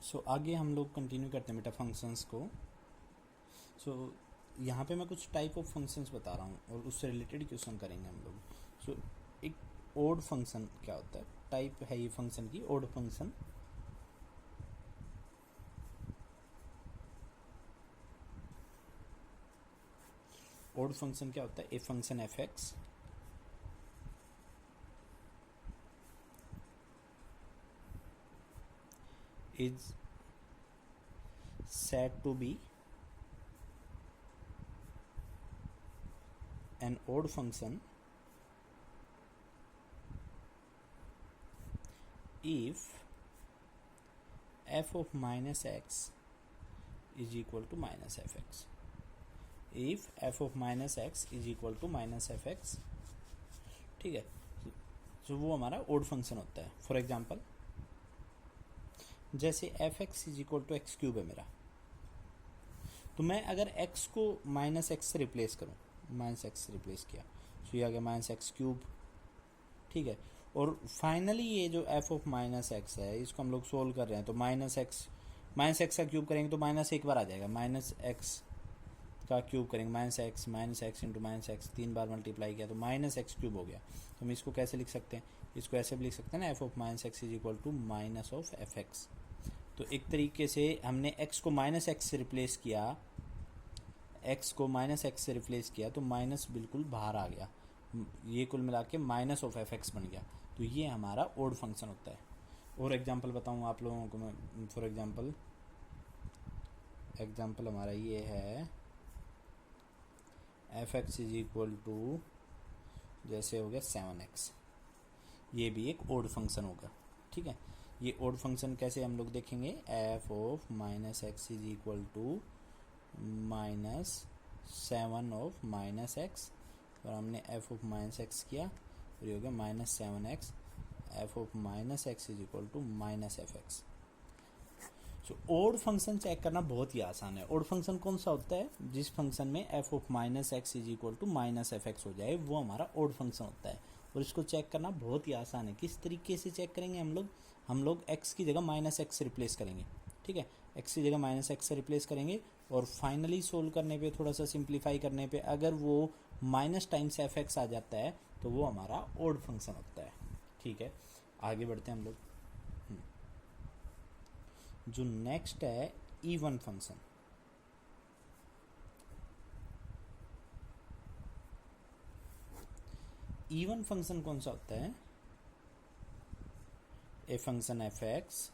सो आगे हम लोग कंटिन्यू करते हैं बेटा फंक्शंस को। यहाँ पे मैं कुछ टाइप ऑफ फंक्शंस बता रहा हूँ और उससे रिलेटेड क्वेश्चन करेंगे हम लोग। एक ओड फंक्शन क्या होता है, टाइप है ये फंक्शन की ओड फंक्शन। ओड फंक्शन क्या होता है, a function f x is said to be an odd function if f of minus x is equal to minus fx। if f of minus x is equal to minus fx, ठीक है, तो वो हमारा odd function होता है। For example जैसे f x is equal to x cube है मेरा, तो मैं अगर x को माइनस एक्स से रिप्लेस करूँ, माइनस एक्स से रिप्लेस किया तो ये आ गया माइनस एक्स क्यूब, ठीक है। और फाइनली ये जो f ऑफ माइनस एक्स है इसको हम लोग सोल्व कर रहे हैं, तो माइनस एक्स का क्यूब करेंगे तो माइनस एक बार आ जाएगा, माइनस एक्स का क्यूब करेंगे minus x into minus x 3 बार मल्टीप्लाई किया तो माइनस एक्स क्यूब हो गया। तो हम इसको कैसे लिख सकते हैं, इसको ऐसे भी लिख सकते हैं ना, f of minus x is equal to minus of f x. तो एक तरीके से हमने x को माइनस एक्स से रिप्लेस किया, x को माइनस एक्स से रिप्लेस किया तो माइनस बिल्कुल बाहर आ गया, ये कुल मिला के माइनस ऑफ एफ एक्स बन गया। तो ये हमारा ओड फंक्शन होता है। और एग्जांपल बताऊँ आप लोगों को मैं, फॉर एग्जांपल हमारा ये है f x is equal to जैसे हो गया 7x, ये भी एक ओड फंक्शन होगा, ठीक है। ये ओड फंक्शन कैसे हम लोग देखेंगे, f of minus x is equal to minus 7 of minus x, और हमने एफ ऑफ माइनस एक्स किया और ये हो गया minus 7x, f of minus x is equal to minus f x. So odd function check करना बहुत ही आसान है। ओड फंक्शन कौन सा होता है, जिस फंक्शन में f of minus x is equal to minus f x हो जाए वो हमारा ओड फंक्शन होता है। और इसको चेक करना बहुत ही आसान है। किस तरीके से चेक करेंगे हम लोग x की जगह माइनस एक्स से रिप्लेस करेंगे, ठीक है, x की जगह माइनस एक्स से रिप्लेस करेंगे और फाइनली सोल्व करने पे, थोड़ा सा सिंप्लीफाई करने पे अगर वो माइनस टाइम्स एफ एक्स आ जाता है तो वो हमारा ओड फंक्शन होता है, ठीक है। आगे बढ़ते हैं हम लोग। जो नेक्स्ट है इवन फंक्शन। इवन फंक्शन कौन सा होता है, a function f x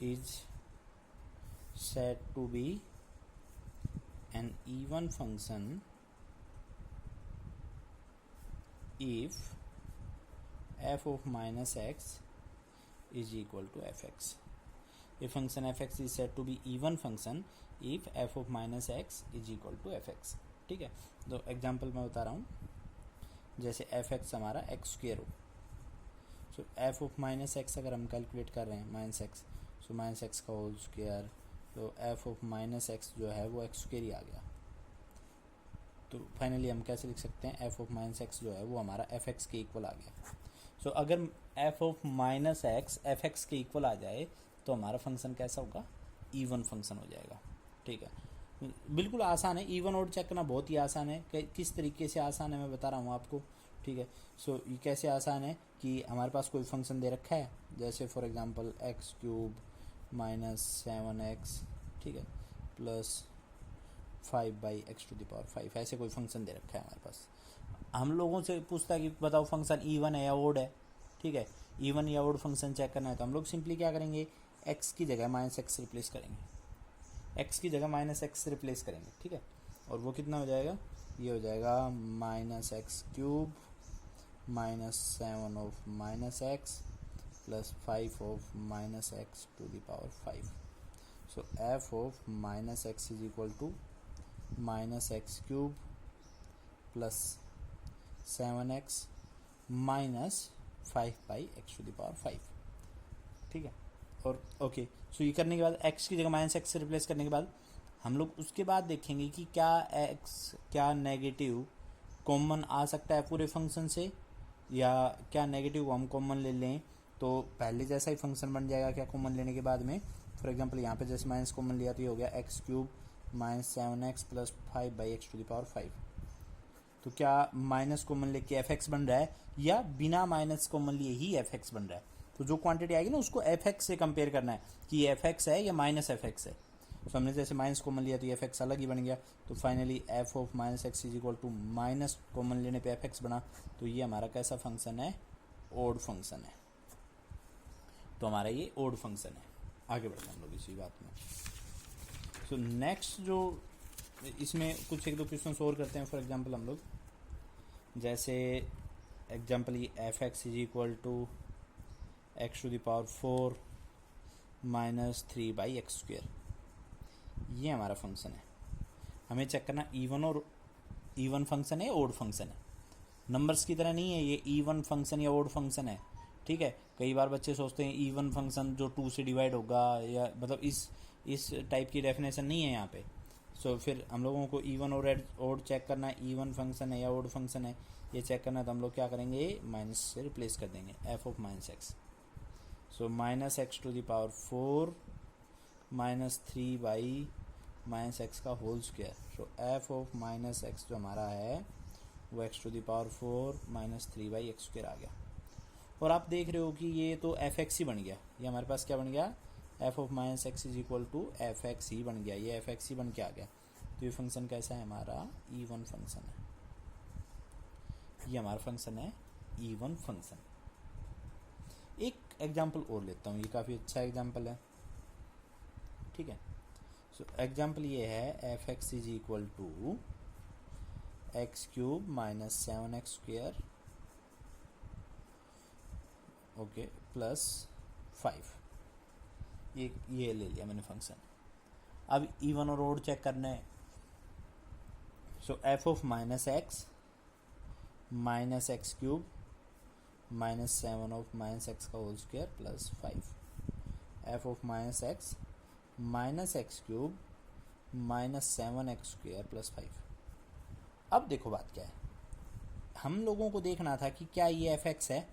is said to be an even function if f of minus x is equal to fx। A function fx is said to be even function if f of minus x is equal to fx, ठीक है। तो example मैं बता रहा हूँ, जैसे fx हमारा x square हो, सो f ऑफ माइनस एक्स अगर हम कैलकुलेट कर रहे हैं minus x, so minus x का होल स्क्वायर, तो f ऑफ माइनस एक्स जो है वो x स्क्वायर ही आ गया। तो फाइनली हम कैसे लिख सकते हैं, f ऑफ माइनस एक्स जो है वो हमारा fx के इक्वल आ गया। सो अगर f of minus x F x के इक्वल आ जाए तो हमारा फंक्शन कैसा होगा, इवन फंक्शन हो जाएगा, ठीक है। बिल्कुल आसान है, इवन ओड चेक करना बहुत ही आसान है। किस तरीके से आसान है मैं बता रहा हूँ आपको, ठीक है। सो ये कैसे आसान है कि हमारे पास कोई फंक्शन दे रखा है, जैसे for example x cube minus 7x, ठीक है, प्लस 5/x⁵, ऐसे कोई फंक्शन दे रखा है हमारे पास। हम लोगों से पूछता है कि बताओ फंक्शन इवन है या ओड है, ठीक है। इवन या ओड फंक्शन चेक करना है तो हम लोग सिंपली क्या करेंगे, x की जगह माइनस एक्स रिप्लेस करेंगे, x की जगह माइनस एक्स रिप्लेस करेंगे, ठीक है। और वो कितना हो जाएगा, ये हो जाएगा minus x cube minus 7 of minus x plus 5 of minus x⁵। So f of minus x is equal to minus x cube plus 7x minus 5/x⁵, ठीक है। और ओके, सो ये करने के बाद x की जगह माइनस एक्स से रिप्लेस करने के बाद हम लोग उसके बाद देखेंगे कि क्या नेगेटिव कॉमन आ सकता है पूरे फंक्शन से, या क्या नेगेटिव को हम कॉमन ले लें तो पहले जैसा ही फंक्शन बन जाएगा क्या कॉमन लेने के बाद में। फॉर एग्जांपल यहाँ पे जैसे माइनस कॉमन लिया तो ये हो गया x cube minus 7x plus 5/x⁵। तो क्या माइनस कॉमन लेके एफ एक्स बन रहा है या बिना माइनस कॉमन लिए ही एफ एक्स बन रहा है। तो जो क्वांटिटी आएगी ना उसको एफ एक्स से कंपेयर करना है कि ये एफ एक्स है या माइनस एफ एक्स है। तो हमने जैसे माइनस कॉमन लिया तो एफ एक्स अलग ही बन गया। तो finally f of minus x is equal to minus common लेने पे एफ एक्स बना। तो ये हमारा कैसा फंक्शन है, ओड फंक्शन है। तो हमारा ये ओड फंक्शन है। आगे बढ़ते हैं हम लोग इसी बात में। सो नेक्स्ट जो इसमें कुछ एक दो क्वेश्चन और करते हैं। फॉर एग्जांपल हम लोग जैसे एग्जांपल ये f x is equal to x⁴ minus 3/x²। ये हमारा फंक्शन है। हमें चेक करना इवन फंक्शन है ओड फंक्शन है। नंबर्स की तरह नहीं है ये इवन फंक्शन या ओड फंक्शन है। ठीक है, कई बार बच्चे सोचते हैं इवन फंक्शन जो 2 से डिवाइड होगा या मतलब इस टाइप की डेफिनेशन नहीं है यहाँ पे। सो फिर हम लोगों को इवन और ओड चेक करना है, इवन फंक्शन है या ओड फंक्शन है ये चेक करना है। तो हम लोग क्या करेंगे, माइनस से रिप्लेस कर देंगे F of minus x. So minus x⁴ minus 3/(x²). So f of minus x जो हमारा है वो x⁴ माइनस 3/(x² आ गया। और आप देख रहे हो कि ये तो एफ एक्स ही बन गया। ये हमारे पास क्या बन गया, f of minus x is equal to f x ही बन गया। ये एफ एक्स ही बन के आ गया। तो ये फंक्शन कैसा है हमारा, इवन फंक्शन है। ये हमारा फंक्शन है इवन फंक्शन। एक एग्जाम्पल और लेता हूँ, ये काफ़ी अच्छा एग्जाम्पल है। ठीक है, सो एग्जाम्पल ये है f x is equal to x³ minus 7x², okay, plus 5। ये ले लिया मैंने फंक्शन। अब इवन और ओड चेक करना है। So f of minus x minus x³ minus 7 of minus x² plus 5। F of minus x minus x³ minus 7x² plus 5। अब देखो बात क्या है, हम लोगों को देखना था कि क्या ये एफ एक्स है,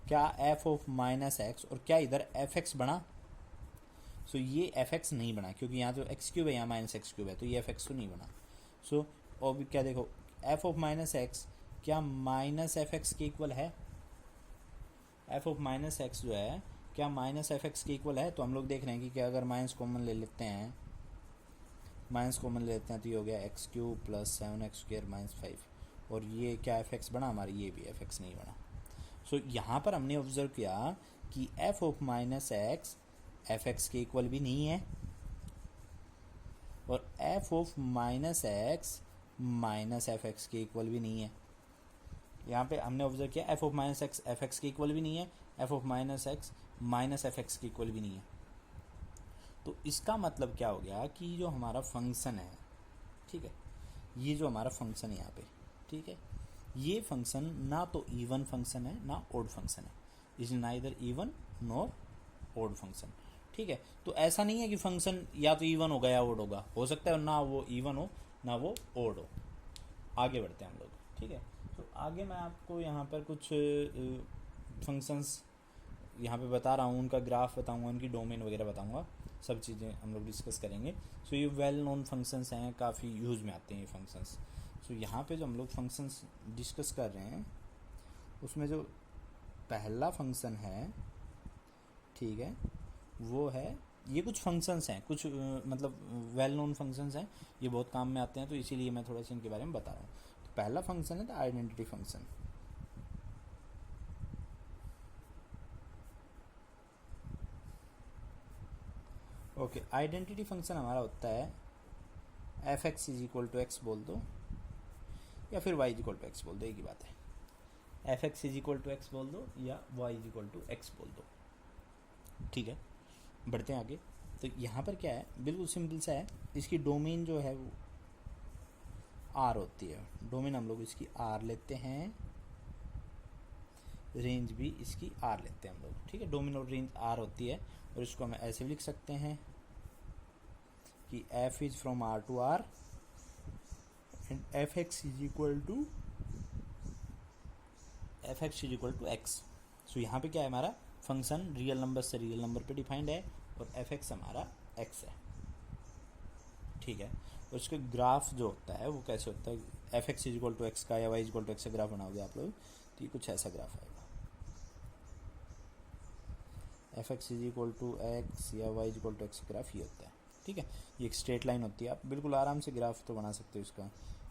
क्या एफ ऑफ माइनस एक्स, और क्या इधर एफ एक्स बना। सो ये एफ एक्स नहीं बना क्योंकि यहाँ जो x³ है यहाँ माइनस x³ है, तो ये एफ एक्स तो नहीं बना। सो और क्या देखो, एफ ऑफ माइनस एक्स क्या माइनस एफ एक्स के इक्वल है। एफ ऑफ माइनस एक्स जो है क्या माइनस एफ एक्स के इक्वल है। तो हम लोग देख रहे हैं कि क्या अगर माइनस कॉमन ले लेते हैं, माइनस कॉमन ले लेते हैं तो ये हो गया x³ प्लस 7x² माइनस 5। और ये क्या एफ एक्स बना हमारी, ये भी एफ एक्स नहीं बना। सो यहाँ पर हमने ऑब्जर्व किया कि f of minus x F x के इक्वल भी नहीं है, और F of minus x minus f x के इक्वल भी नहीं है। यहाँ पे हमने ऑब्जर्व किया F of minus x F x के इक्वल भी नहीं है, f of minus x minus f x के इक्वल भी नहीं है। तो इसका मतलब क्या हो गया कि जो हमारा फंक्शन है, ठीक है, ये जो हमारा फंक्शन है यहाँ पे, ठीक है, ये फंक्शन ना तो इवन फंक्शन है ना ओड फंक्शन है। Is neither even nor odd function. ठीक है, तो ऐसा नहीं है कि फंक्शन या तो इवन होगा या ओड होगा, हो सकता है ना वो इवन हो ना वो ओड हो। आगे बढ़ते हैं हम लोग। ठीक है, तो आगे मैं आपको यहाँ पर कुछ फंक्शंस यहाँ पे बता रहा हूँ, उनका ग्राफ बताऊँगा, उनकी डोमेन वगैरह बताऊँगा, सब चीज़ें हम लोग डिस्कस करेंगे। सो ये वेल नोन फंक्शंस हैं, काफ़ी यूज़ में आते हैं ये फंक्शंस। सो यहाँ पे जो हम लोग फंक्शंस डिस्कस कर रहे हैं उसमें जो पहला फंक्शन है, ठीक है, वो है, ये कुछ फंक्शंस हैं, कुछ मतलब वेल नोन फंक्शंस हैं, ये बहुत काम में आते हैं, तो इसीलिए मैं थोड़ा सा इनके बारे में बता रहा हूँ। तो पहला फंक्शन है the identity function. Okay, identity function हमारा होता है f x is equal to x बोल दो या फिर y is equal to x बोल दो, एक ही बात है। F x is equal to x बोल दो या y is equal to x बोल दो। ठीक है, बढ़ते हैं आगे। तो यहाँ पर क्या है, बिल्कुल सिंपल सा है। इसकी डोमेन जो है वो आर होती है। डोमेन हम लोग इसकी आर लेते हैं, रेंज भी इसकी आर लेते हैं हम लोग। ठीक है, डोमेन और रेंज आर होती है, और इसको हम ऐसे भी लिख सकते हैं कि f is from R to R and f x is equal to f x is equal to x. So यहाँ पे क्या है हमारा फंक्शन रियल नंबर से रियल नंबर पे डिफाइंड है और एफ एक्स हमारा एक्स है, ठीक है। और उसके ग्राफ जो होता है वो कैसे होता है, f x is equal to x का या y is equal to x का ग्राफ बनाओगे आप लोग तो ये कुछ ऐसा ग्राफ आएगा, f x is equal to x या y is equal to x graph ये होता है, ठीक है। ये एक स्ट्रेट लाइन होती है, आप बिल्कुल आराम से ग्राफ तो बना सकते हो इसका।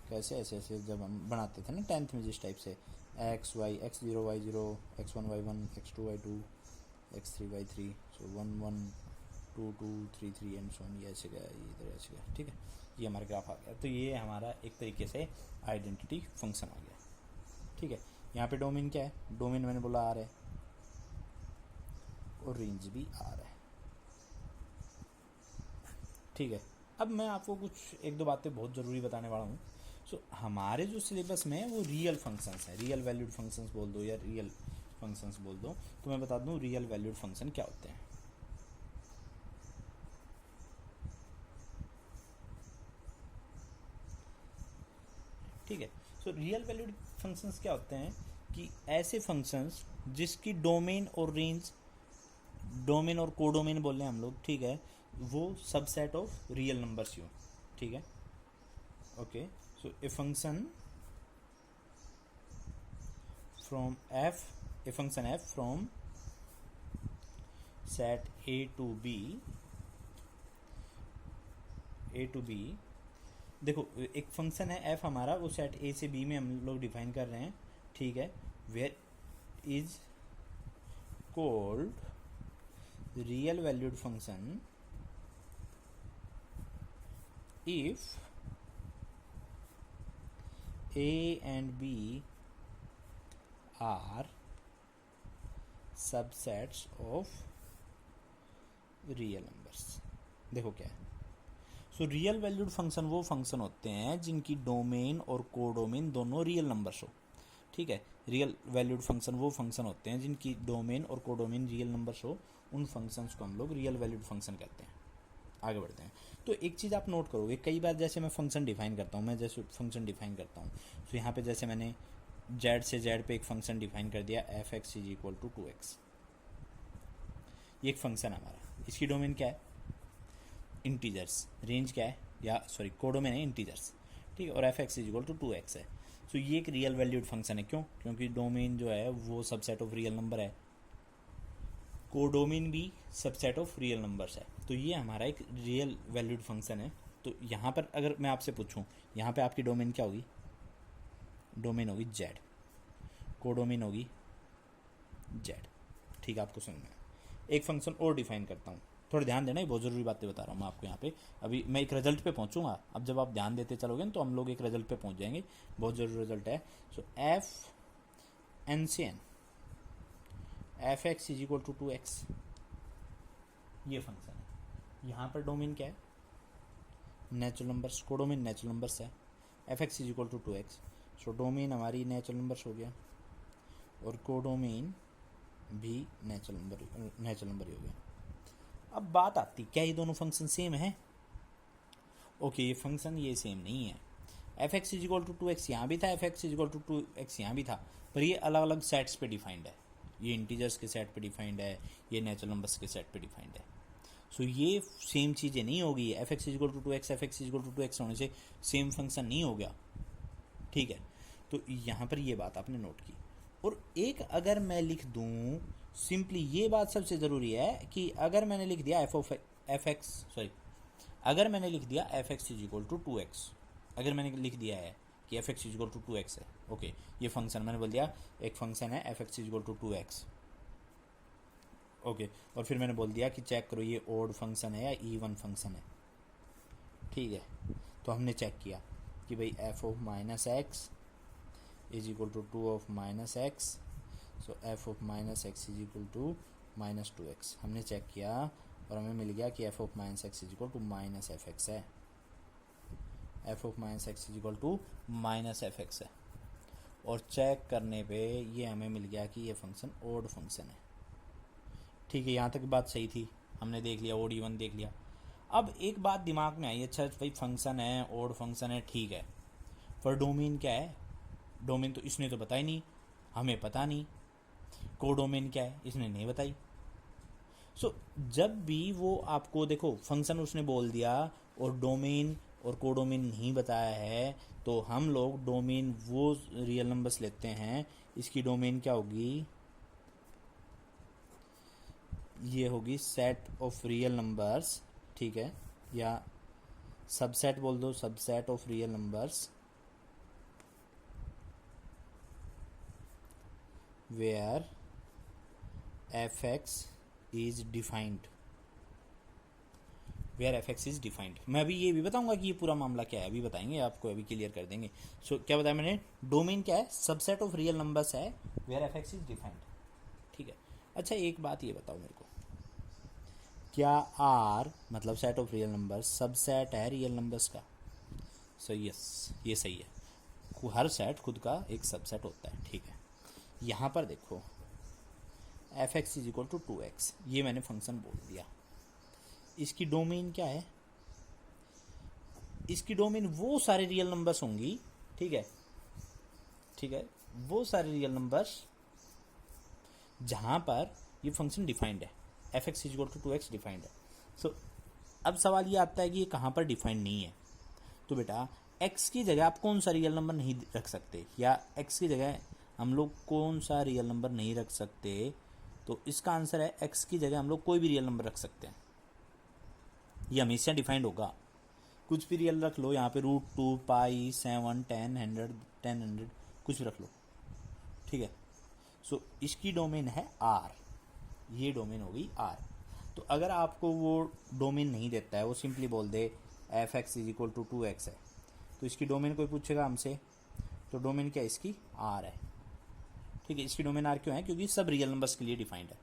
कैसे ऐसे ऐसे जब हम बनाते थे ना 10th में जिस टाइप से x y x zero y zero x one y one x two y two x three y three, so 1 1 2 2 3 3 and so on, ये ऐसे गया ये इधर ऐसे गया, ठीक है। ये हमारा ग्राफ आ गया, तो ये हमारा एक तरीके से आइडेंटिटी फंक्शन आ गया, ठीक है। यहाँ पे डोमेन क्या है, डोमेन मैंने बोला आर है और रेंज भी आर है, ठीक है। अब मैं आपको कुछ एक दो बातें बहुत ज़रूरी बताने वाला हूँ। सो हमारे जो सिलेबस में है वो रियल फंक्शंस हैं, रियल वैल्यूड फंक्शंस बोल दो या रियल फंक्शंस बोल दो, तो मैं बता दूँ रियल वैल्यूड फंक्शन क्या होते हैं। ठीक है, सो रियल वैल्यूड फंक्शंस क्या होते हैं कि ऐसे फंक्शंस जिसकी डोमेन और रेंज, डोमेन और कोडोमेन बोल रहे हैं हम लोग, ठीक है, वो सबसेट ऑफ रियल नंबर्स हो, ठीक है। Okay, so a function from f, a function f from set A to B, देखो एक फंक्शन है एफ हमारा, वो सेट ए से बी में हम लोग डिफाइन कर रहे हैं, ठीक है। Where is called real valued function if a and b are subsets of real numbers। देखो क्या है, सो रियल वैल्यूड फंक्शन वो फंक्शन होते हैं जिनकी डोमेन और कोडोमेन दोनों रियल नंबर्स हो, ठीक है। रियल वैल्यूड फंक्शन वो फंक्शन होते हैं जिनकी डोमेन और कोडोमेन रियल नंबर्स हो, उन फंक्शंस को हम लोग रियल वैल्यूड फंक्शन कहते हैं। आगे बढ़ते हैं, तो एक चीज़ आप नोट करोगे, कई बार जैसे मैं फंक्शन डिफाइन करता हूँ, तो यहाँ पे जैसे मैंने जेड से जेड पे एक फंक्शन डिफाइन कर दिया f x is equal to 2x, ये एक फंक्शन है हमारा, इसकी डोमेन क्या है इंटीजर्स, रेंज क्या है या सॉरी कोडोमेन है इंटीजर्स, ठीक है, और f x is equal to 2x है। सो ये एक रियल वैल्यूड फंक्शन है, क्यों, क्योंकि डोमेन जो है वो सबसेट ऑफ रियल नंबर है, कोडोमेन भी सबसेट ऑफ रियल नंबर्स है, तो ये हमारा एक रियल वैल्यूड फंक्शन है। तो यहाँ पर अगर मैं आपसे पूछूँ, यहाँ पे आपकी डोमेन क्या होगी, डोमेन होगी जेड, कोडोमेन होगी जेड, ठीक है, आपको समझ में। एक फंक्शन और डिफाइन करता हूँ, थोड़ा ध्यान देना, ये बहुत ज़रूरी बातें बता रहा हूँ मैं आपको यहाँ पे। अभी मैं एक रिजल्ट पे पहुँचूंगा, अब जब आप ध्यान देते चलोगे तो हम लोग एक रिजल्ट पे पहुँच जाएंगे, बहुत ज़रूरी रिजल्ट है। सो एफ एन से N f x is equal to 2x, ये फंक्शन है। यहाँ पर डोमेन क्या है natural numbers, codomain natural numbers है, f x is equal to 2x, so domain हमारी नेचुरल नंबर्स हो गया और कोडोमेन भी नेचुरल नंबर ही हो गया। अब बात आती, क्या ये दोनों फंक्शन सेम है, ओके, ये फंक्शन ये सेम नहीं है। F x is equal to 2x यहाँ भी था, f x is equal to 2x यहाँ भी था, पर ये अलग अलग सेट्स पे डिफाइंड है, ये इंटीजर्स के सेट पे डिफाइंड है, ये नेचुरल नंबर्स के सेट पे डिफाइंड है। सो ये सेम चीज़ें नहीं होगी, f x is equal to 2x f x is equal to 2x होने से सेम फंक्शन नहीं हो गया, ठीक है। तो यहाँ पर ये बात आपने नोट की। और एक अगर मैं लिख दूँ सिंपली, ये बात सबसे ज़रूरी है कि अगर मैंने लिख दिया अगर मैंने लिख दिया f x is equal to 2x, अगर मैंने लिख दिया है कि f x is equal to 2x है, ओके, ये फंक्शन मैंने बोल दिया एक फंक्शन है f x is equal to 2x, okay, और फिर मैंने बोल दिया कि चेक करो ये ओड फंक्शन है या इवन फंक्शन है, ठीक है। तो हमने चेक किया कि भाई f of minus x is equal to 2 of minus x, so f of minus x is equal to minus 2x, हमने चेक किया और हमें मिल गया कि f of minus x is equal to minus f x है, f of minus x is equal to minus f x है, और चेक करने पे ये हमें मिल गया कि ये फंक्शन ओड फंक्शन है, ठीक है। यहाँ तक बात सही थी, हमने देख लिया ओड इवन देख लिया। अब एक बात दिमाग में आई, अच्छा भाई फंक्शन है ओड फंक्शन है, ठीक है, पर डोमेन क्या है, डोमेन तो इसने तो बताया नहीं, हमें पता नहीं। कोडोमेन क्या है इसने नहीं बताई। सो जब भी वो आपको देखो फंक्शन उसने बोल दिया और डोमेन और कोडोमेन नहीं बताया है, तो हम लोग डोमेन वो रियल नंबर्स लेते हैं। इसकी डोमेन क्या होगी, ये होगी सेट ऑफ रियल नंबर्स, ठीक है, या सबसेट बोल दो, subset of real numbers where fx is defined, where fx is defined. मैं अभी ये भी बताऊंगा कि ये पूरा मामला क्या है, अभी बताएंगे आपको, अभी क्लियर कर देंगे। सो क्या बताया मैंने, डोमेन क्या है, सबसेट ऑफ रियल नंबर्स है वेयर fx इज डिफाइंड, ठीक है। अच्छा एक बात ये बताओ मेरे को, क्या R मतलब set of real numbers subset है रियल नंबर्स का? सो यस, ये सही है, हर सेट खुद का एक सबसेट होता है, ठीक है। यहाँ पर देखो f x is equal to 2x, ये मैंने फंक्शन बोल दिया। इसकी डोमेन क्या है, इसकी डोमेन वो सारे रियल नंबर्स होंगी, ठीक है, ठीक है, वो सारे रियल नंबर्स जहाँ पर ये फंक्शन डिफाइंड है, f x is equal to 2x defined है। सो अब सवाल ये आता है कि ये कहाँ पर डिफाइंड नहीं है। तो बेटा x की जगह आप कौन सा रियल नंबर नहीं रख सकते, या x की जगह हम लोग कौन सा रियल नंबर नहीं रख सकते? तो इसका आंसर है x की जगह हम लोग कोई भी रियल नंबर रख सकते हैं, ये हमेशा डिफाइंड होगा। कुछ भी रियल रख लो यहाँ पे, √2 पाई 7 10 100 10 कुछ भी रख लो, ठीक है। सो इसकी डोमेन है R, ये डोमेन होगी R। तो अगर आपको वो डोमेन नहीं देता है, वो सिंपली बोल दे f x is equal to 2x है, तो इसकी डोमेन कोई पूछेगा हमसे, तो डोमेन क्या है इसकी, R है, ठीक है। इसकी डोमेन R क्यों है, क्योंकि सब रियल नंबर्स के लिए डिफाइंड है।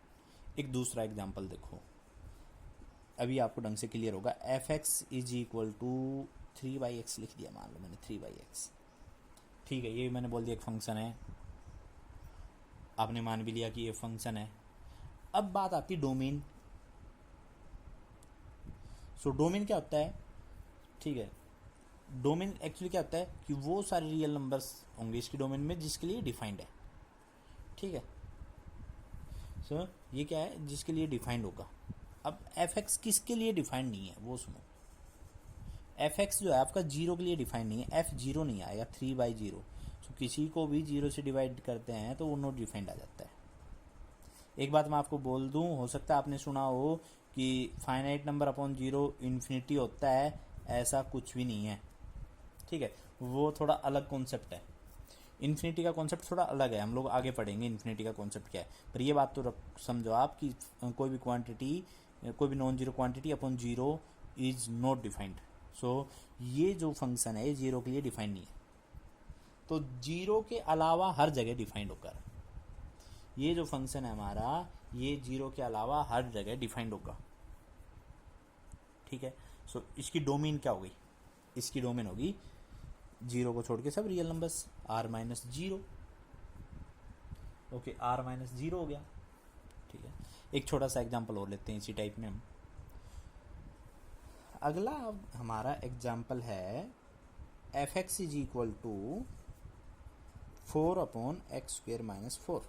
एक दूसरा एग्जांपल देखो, अभी आपको ढंग से क्लियर होगा। F x is equal to 3/x लिख दिया, मान लो मैंने 3/x, ठीक है, ये मैंने बोल दिया एक फंक्शन है, आपने मान भी लिया कि ये फंक्शन है। अब बात आती है डोमेन। सो डोमेन क्या होता है, ठीक है, डोमेन एक्चुअली क्या होता है कि वो सारे रियल नंबर्स होंगे इसकी डोमेन में जिसके लिए डिफाइंड है, ठीक है। सो ये क्या है, जिसके लिए डिफाइंड होगा। अब एफ एक्स किसके लिए डिफाइंड नहीं है वो सुनो। एफ एक्स जो है आपका 0 के लिए डिफाइंड नहीं है, एफ 0 नहीं आएगा, 3/0। सो किसी को भी 0 से डिवाइड करते हैं तो वो नॉट डिफाइंड आ जाता है। एक बात मैं आपको बोल दूं, हो सकता है आपने सुना हो कि फाइनाइट नंबर अपॉन 0 इन्फिनिटी होता है, ऐसा कुछ भी नहीं है, ठीक है, वो थोड़ा अलग कॉन्सेप्ट है। इन्फिनिटी का कॉन्सेप्ट थोड़ा अलग है, हम लोग आगे पढ़ेंगे इन्फिनिटी का कॉन्सेप्ट क्या है। पर ये बात तो समझो आप कि कोई भी क्वांटिटी, कोई भी non zero quantity upon 0 is not defined. So ये जो फंक्शन है 0 के लिए डिफाइंड नहीं है, तो 0 के अलावा हर जगह डिफाइंड होकर ये जो फंक्शन है हमारा, ये 0 के अलावा हर जगह डिफाइंड होगा, ठीक है। सो इसकी डोमेन क्या होगी, इसकी डोमेन होगी 0 को छोड़ के सब real numbers, R-0, okay, R-0 हो गया, ठीक है। एक छोटा सा एग्जांपल और लेते हैं इसी टाइप में हम। अगला हमारा एग्जांपल है f x is equal to 4/(x²-4),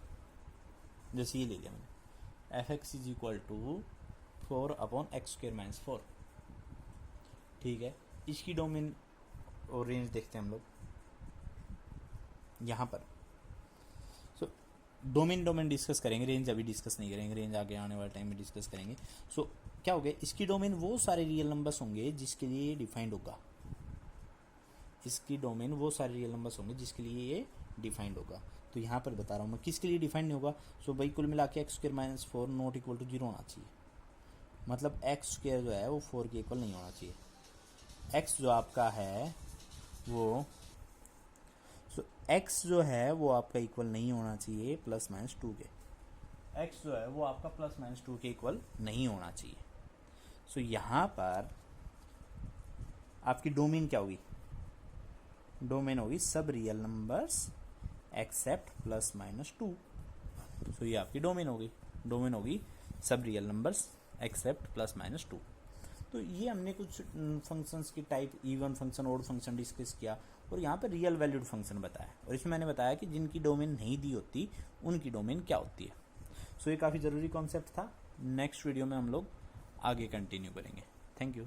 जैसे ये ले लिया मैंने, f x is equal to 4/(x²-4), ठीक है। इसकी डोमेन और रेंज देखते हैं हम लोग यहाँ पर। सो डोमेन डिस्कस करेंगे, रेंज अभी डिस्कस नहीं करेंगे, रेंज आगे आने वाले टाइम में डिस्कस करेंगे। सो क्या हो गया, इसकी डोमेन वो सारे रियल नंबर्स होंगे जिसके लिए ये डिफाइंड होगा, इसकी डोमेन वो सारे रियल नंबर्स होंगे जिसके लिए ये डिफाइंड होगा। तो यहाँ पर बता रहा हूँ मैं किसके लिए डिफाइंड नहीं होगा। सो भाई कुल मिला के x²-4 नॉट इक्वल टू 0 होना चाहिए, मतलब x² जो है वो 4 के इक्वल नहीं होना चाहिए। x जो आपका है वो, सो x जो है वो आपका इक्वल नहीं होना चाहिए +-2 के, x जो है वो आपका +-2 के इक्वल नहीं होना चाहिए। सो यहाँ पर आपकी डोमेन क्या होगी, डोमेन होगी सब रियल नंबर्स एक्सेप्ट +-2। सो ये आपकी डोमेन होगी, डोमेन होगी सब रियल नंबर्स एक्सेप्ट +-2। तो ये हमने कुछ फंक्शंस की type, even function, odd function discuss किया, और यहाँ पे रियल वैल्यूड फंक्शन बताया, और इसमें मैंने बताया कि जिनकी डोमेन नहीं दी होती उनकी डोमेन क्या होती है। सो ये काफ़ी ज़रूरी कॉन्सेप्ट था। नेक्स्ट वीडियो में हम लोग आगे कंटिन्यू करेंगे। Thank you.